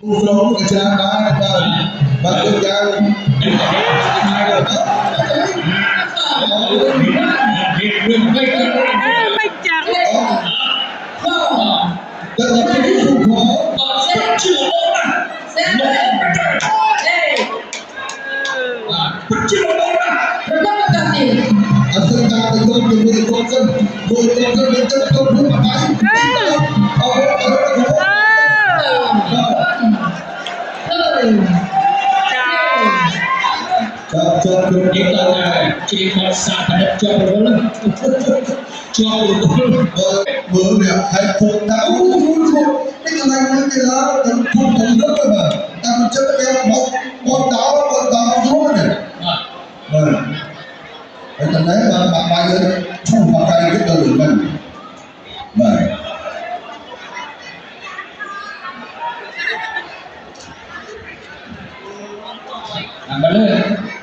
Belum kecelakaan dan batu yang chỉ có sa thật cho rồi cho rồi bữa việc hạnh phúc đã vui cái này cái lá cũng không rất là mà ta mình chấp em một táo xuống này vâng cái thằng đấy mà bạn bay ơi không vào tay cái từ mình vâng làm lên